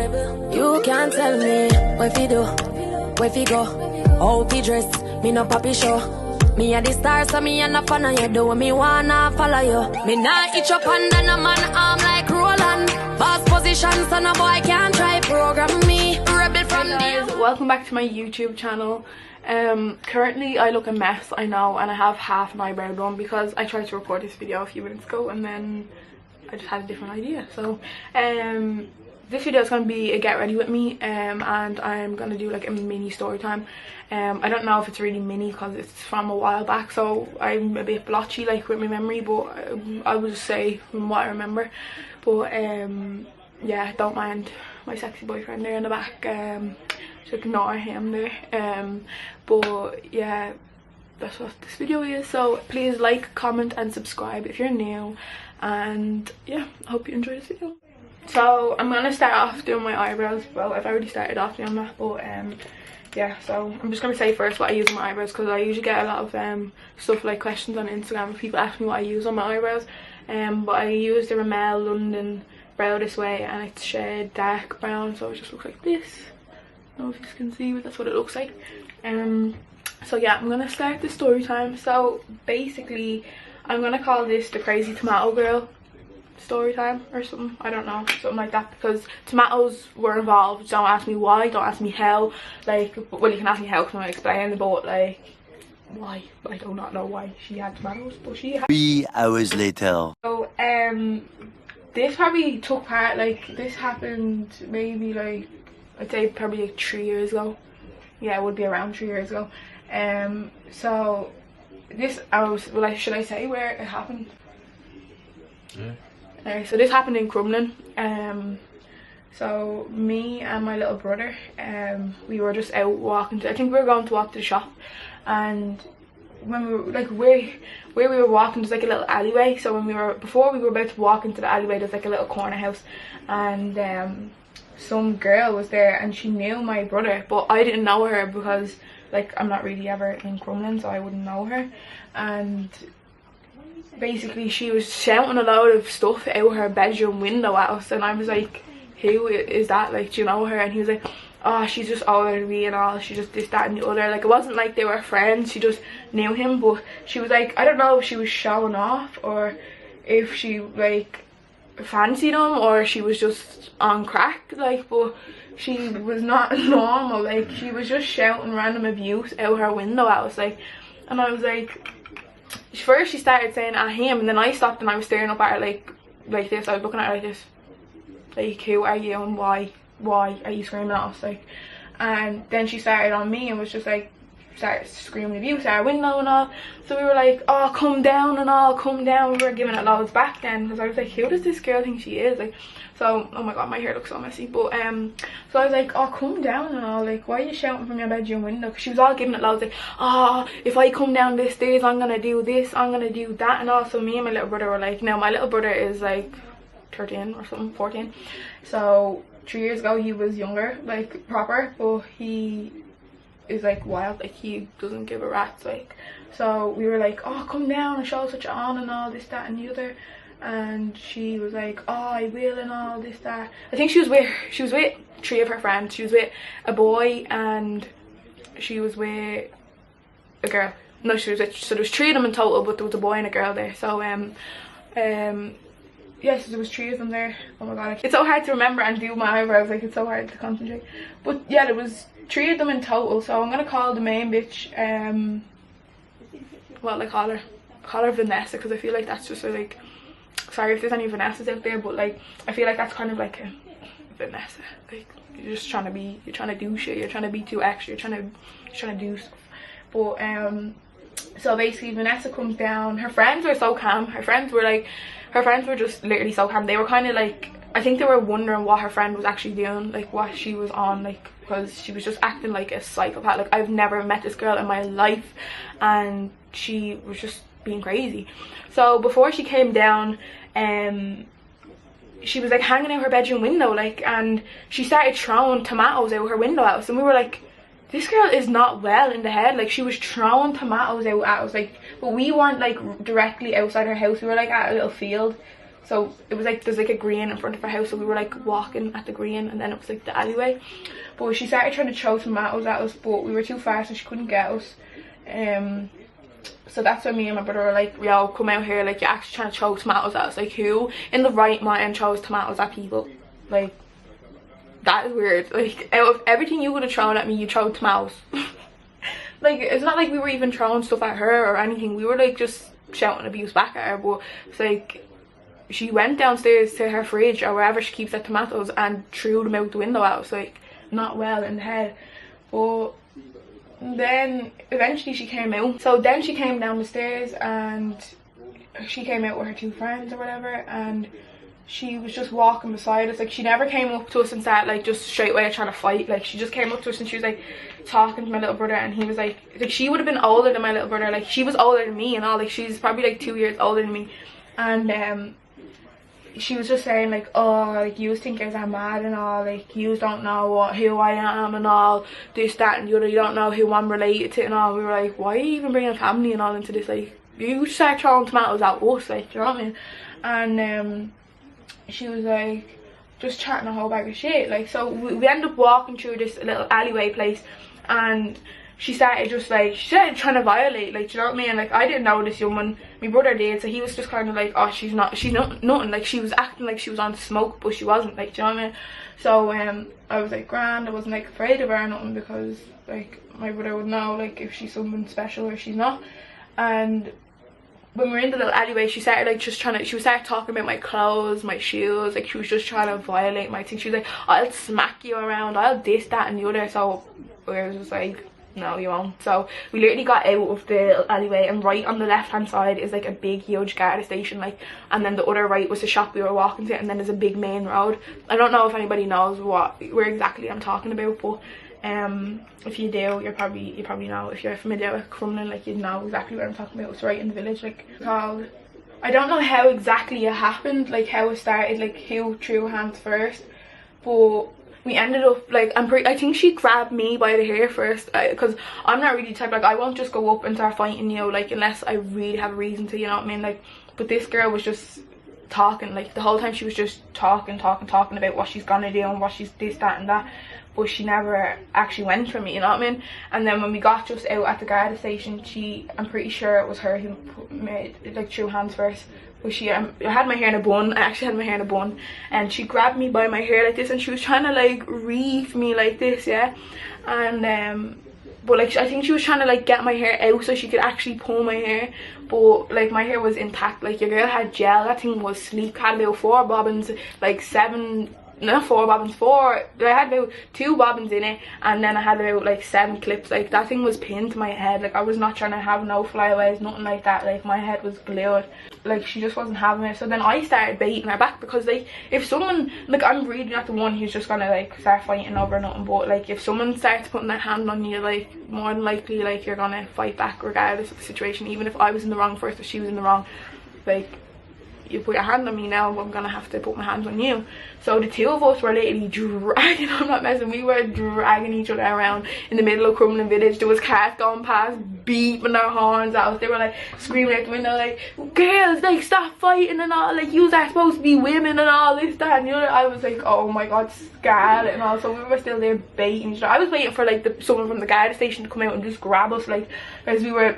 You can't tell me what you do, where you go, how you dress. Me no papi show. Me a the star, so me a no fan of you. Do me wanna follow you. Me nah itch up under no man arm like Roland. Boss position, so no boy can't try program me. Rebel from Hey guys, welcome back to my YouTube channel. Currently I look a mess, I know, and I have half an eyebrow done because I tried to record this video a few minutes ago and then I just had a different idea. So this video is going to be a get ready with me, and I'm going to do like a mini story time. I don't know if it's really mini because it's from a while back, so I'm a bit blotchy like with my memory, but I will just say from what I remember. But yeah, don't mind my sexy boyfriend there in the back, just ignore him there. But yeah, that's what this video is. So please like, comment and subscribe if you're new, and yeah, I hope you enjoy this video. So I'm gonna start off doing my eyebrows. Well, I've already started off doing that, but yeah, so I'm just gonna say first what I use on my eyebrows, because I usually get a lot of stuff like questions on Instagram if people ask me what I use on my eyebrows. But I use the Rimmel London Brow This Way, and it's shade dark brown, so it just looks like this. I don't know if you can see, but that's what it looks like. So yeah, I'm gonna start the story time. So basically I'm gonna call this the Crazy Tomato Girl story time or something. I don't know, something like that, because tomatoes were involved. Don't ask me why, don't ask me how. Like, well, you can ask me how because I'm explaining, but like, why? I do not know why she had tomatoes, but she had. 3 hours later. So this probably took part, like this happened maybe like, I'd say probably like 3 years ago. Yeah, it would be around 3 years ago. So this, should I say where it happened? Yeah. So this happened in Crumlin. So me and my little brother, we were just out walking I think we were going to walk to the shop, and when we were like where we were walking, there's like a little alleyway. So before we were about to walk into the alleyway, there's like a little corner house, and some girl was there and she knew my brother, but I didn't know her because like I'm not really ever in Crumlin, so I wouldn't know her. And basically she was shouting a load of stuff out her bedroom window at us, and I was like, who is that, like, do you know her? And he was like, oh, she's just older than me and all, she just this, that and the other. Like, it wasn't like they were friends, she just knew him, but she was like, I don't know if she was showing off or if she like fancied him or she was just on crack, like, but she was not normal. Like, she was just shouting random abuse out her window at us, like. And I was like, first she started saying at him, and then I stopped and I was staring up at her like this. I was looking at her like this, like, who are you and why are you screaming at us, like. And then she started on me and was just like, started screaming abuse at our window and all. So we were like, oh, come down and all, come down. We were giving it loads back then, because I was like, who does this girl think she is, like. So, oh my god, my hair looks so messy, but so I was like, oh, come down and all, like, why are you shouting from your bedroom window? Because she was all giving it loads, like, oh, if I come down this stairs, I'm gonna do this, I'm gonna do that and all. So me and my little brother were like, now my little brother is like 13 or something, 14, so 3 years ago he was younger, like proper, but he is like wild, like he doesn't give a rat's, like. So we were like, oh, come down and show us what you're on and all this, that and the other. And she was like, oh, I will and all this, that. I think she was with 3 of her friends. She was with a boy and she was with a girl. No, she was with, so there was 3 of them in total, but there was a boy and a girl there. So yes, there was 3 of them there. Oh my god, it's so hard to remember and do my eyebrows, like, it's so hard to concentrate. But yeah, there was 3 of them in total. So I'm gonna call the main bitch what I call her Vanessa, because I feel like that's just a, like, sorry if there's any Vanessas out there, but like I feel like that's kind of like a Vanessa, like, you're just trying to do shit, you're trying to be too extra, you're trying to do stuff. But so basically Vanessa comes down. Her friends were so calm. Her friends were just literally so calm. They were kind of like, I think they were wondering what her friend was actually doing, like what she was on, like, because she was just acting like a psychopath. Like, I've never met this girl in my life, and she was just being crazy. So before she came down, she was like hanging out her bedroom window, like, and she started throwing tomatoes out her window at us, and we were like, this girl is not well in the head. Like, she was throwing tomatoes out at us, like, but we weren't like directly outside her house, we were like at a little field. So it was like there's like a green in front of our house, so we were like walking at the green, and then it was like the alleyway. But she started trying to throw tomatoes at us, but we were too far, so she couldn't get us. So that's when me and my brother were like, yo, come out here, like you're actually trying to throw tomatoes at us. Like who in the right mind throws tomatoes at people? Like that is weird. Like out of everything you could have thrown at me, you throw tomatoes. Like it's not like we were even throwing stuff at her or anything. We were like just shouting abuse back at her, but it's like she went downstairs to her fridge or wherever she keeps her tomatoes and threw them out the window at us. Like not well in the head. But then eventually she came out. So then she came down the stairs and she came out with her 2 friends or whatever, and she was just walking beside us. Like she never came up to us and started like just straight away trying to fight. Like she just came up to us and she was like talking to my little brother, and he was like she would have been older than my little brother. Like she was older than me and all. Like she's probably like 2 years older than me, and she was just saying like, oh, like you think I'm mad and all, like you don't know who I am and all this, that and the other, you don't know who I'm related to and all. We were like, why are you even bringing family and all into this? Like you start throwing tomatoes at us, like, you know what I mean? And she was like just chatting a whole bag of shit. Like so we ended up walking through this little alleyway place, and she started trying to violate, like, do you know what I mean? Like I didn't know this young one, my brother did, so he was just kind of like, oh, she's not nothing. Like she was acting like she was on smoke, but she wasn't, like, do you know what I mean? So I was like grand, I wasn't like afraid of her or nothing, because like my brother would know like if she's someone special or she's not. And when we were in the little alleyway, she started like just trying to, she started talking about my clothes, my shoes, like she was just trying to violate my thing. She was like, I'll smack you around, I'll this, that and the other. So I was just like, no, you won't. So we literally got out of the alleyway, and right on the left hand side is like a big huge guard station, like, and then the other right was the shop we were walking to, and then there's a big main road. I don't know if anybody knows where exactly I'm talking about, but if you do, you probably know. If you're familiar with Crumlin, like, you'd know exactly what I'm talking about. It's right in the village, like, called, I don't know how exactly it happened, like how it started, like who threw hands first, but we ended up like, I think she grabbed me by the hair first, because I'm not really the type, like I won't just go up and start fighting you, like, unless I really have a reason to, you know what I mean? Like, but this girl was just talking, like the whole time she was just talking about what she's gonna do and what she's this, that and that, but she never actually went for me, you know what I mean? And then when we got just out at the guard station, I'm pretty sure it was her who threw hands first. But she I had my hair in a bun, I actually had my hair in a bun, and she grabbed me by my hair like this, and she was trying to like reef me like this, yeah. And but like I think she was trying to like get my hair out so she could actually pull my hair, but like my hair was intact. Like your girl had gel, that thing was sleek, had about 4 bobbins, like 7, not 4 bobbins, 4, I had about 2 bobbins in it, and then I had about like 7 clips. Like that thing was pinned to my head. Like I was not trying to have no flyaways, nothing like that. Like my head was glued. Like she just wasn't having it. So then I started baiting her back, because like if someone, like, I'm really not the one who's just gonna like start fighting over nothing, but like if someone starts putting their hand on you, like more than likely like you're gonna fight back regardless of the situation. Even if I was in the wrong first or she was in the wrong, like, you put your hand on me now, I'm gonna have to put my hands on you. So the two of us were literally dragging, I'm not messing, we were dragging each other around in the middle of Crumlin village. There was cars going past beeping their horns out. They were like screaming out the window like, girls, like, stop fighting and all, like, yous are supposed to be women and all this, that and the other. I was like, oh my god, scarlet and all. So we were still there baiting each other. I was waiting for like someone from the guard station to come out and just grab us, like, as we were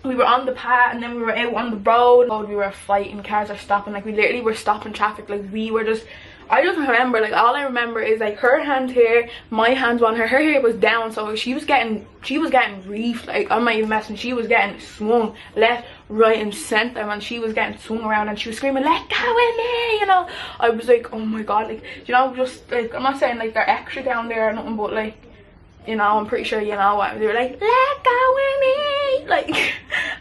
on the path, and then we were out on the road. We were fighting, cars are stopping, like we literally were stopping traffic. Like we were just, I just remember, like all I remember is like her hand here, my hands on her hair was down, so she was getting reefed, like I'm not even messing, she was getting swung left, right and centre, and she was getting swung around, and she was screaming, let go of me, you know. I was like, oh my god, like, you know, just like, I'm not saying like they're extra down there or nothing, but like, you know, I'm pretty sure you know what they were like, let go of me, like.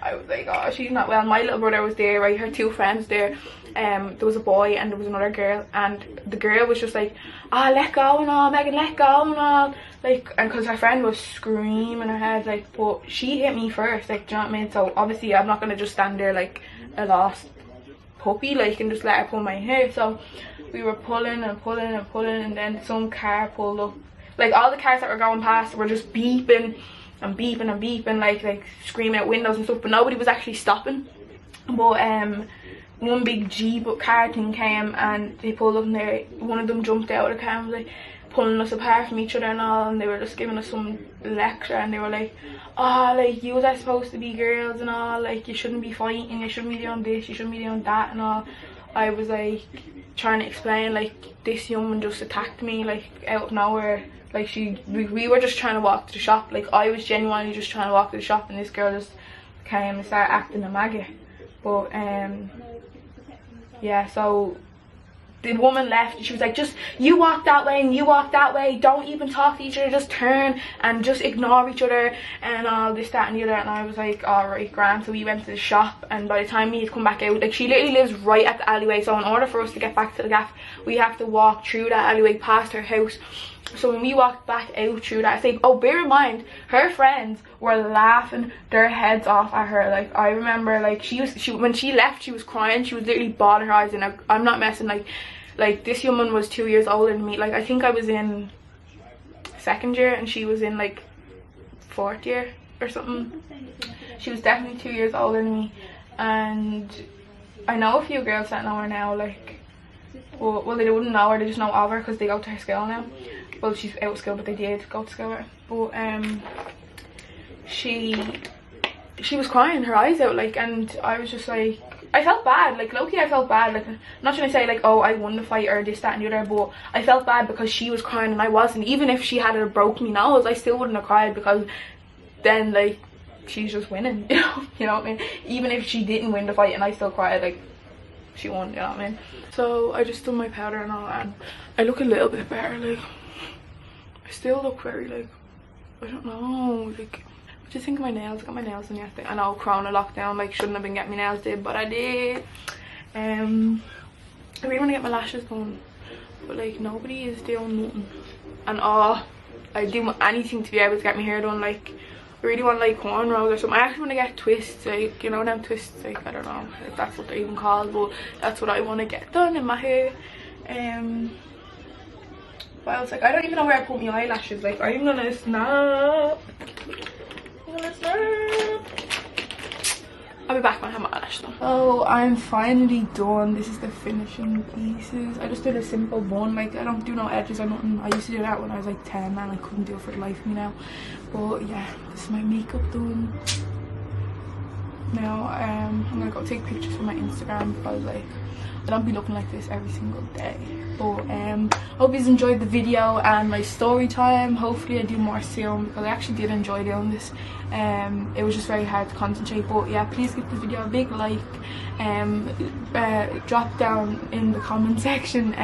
I was like, oh, she's not well. My little brother was there, right, her 2 friends there. There was a boy and there was another girl, and the girl was just like, oh, let go and all, Megan, let go and all, like, and because her friend was screaming her head, like, but she hit me first, like, do you know what I mean? So obviously I'm not gonna just stand there like a lost puppy, like, and just let her pull my hair. So we were pulling and pulling and pulling, and then some car pulled up. Like all the cars that were going past were just beeping and beeping and beeping, like screaming out windows and stuff, but nobody was actually stopping. But one big Jeep car thing came and they pulled up, and one of them jumped out of the car and was like pulling us apart from each other and all, and they were just giving us some lecture, and they were like, oh, like, you are supposed to be girls and all, like, you shouldn't be fighting, you shouldn't be doing this, you shouldn't be doing that and all. I was like trying to explain, like, this young one just attacked me, like, out of nowhere. Like, we were just trying to walk to the shop. Like, I was genuinely just trying to walk to the shop, and this girl just came and started acting a maggot. But yeah, so the woman left. She was like, just, you walk that way and you walk that way, don't even talk to each other, just turn and just ignore each other and all this, that and the other. And I was like, alright, grand. So we went to the shop, and by the time we had come back out, like, she literally lives right at the alleyway, so in order for us to get back to the gaff, we have to walk through that alleyway past her house. So when we walked back out through that, oh, bear in mind, her friends were laughing their heads off at her. Like, I remember, like, when she left, she was crying. She was literally bawling her eyes, and I'm not messing. Like this woman was 2 years older than me. Like, I think I was in 2nd year and she was in like 4th year or something. She was definitely 2 years older than me, and I know a few girls that know her now. Like, well, they wouldn't know her, they just know of her because they go to her school now. Well, she's out of school, but they did go to school with her. But she was crying her eyes out, like, and I was just like, I felt bad, like, low-key I felt bad. Like, I'm not trying to say like, oh, I won the fight or this, that and the other, but I felt bad because she was crying and I wasn't. Even if she had broke me nose, I still wouldn't have cried, because then, like, she's just winning, you know what I mean? Even if she didn't win the fight and I still cried, like, she won, you know what I mean? So I just done my powder and all that, and I look a little bit better. Like, I still look very, like, I don't know, like, what do you think of my nails? I got my nails done yesterday. I know, corona lockdown, like, shouldn't have been getting my nails did, but I did. I really want to get my lashes done, but like, nobody is doing nothing. And I do anything to be able to get my hair done. Like, I really want like cornrows or something. I actually want to get twists, like, you know them twists, like, I don't know if that's what they're even called, but that's what I want to get done in my hair. What else? Like, I don't even know where I put my eyelashes. Like, I'm gonna snap. I'll be back when I have my eyelash done. Oh, I'm finally done. This is the finishing pieces. I just did a simple bun. Like, I don't do no edges or nothing. I used to do that when I was like 10, and I couldn't do it for the life of me now. But yeah, this is my makeup done. Now I'm gonna go take pictures for my Instagram, because like, I don't be looking like this every single day. But hope you enjoyed the video and my story time. Hopefully I do more soon, because I actually did enjoy doing this. It was just very hard to concentrate. But yeah, please give the video a big like. Drop down in the comment section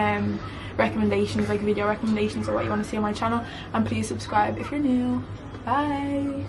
recommendations, like video recommendations, or what you want to see on my channel, and please subscribe if you're new. Bye.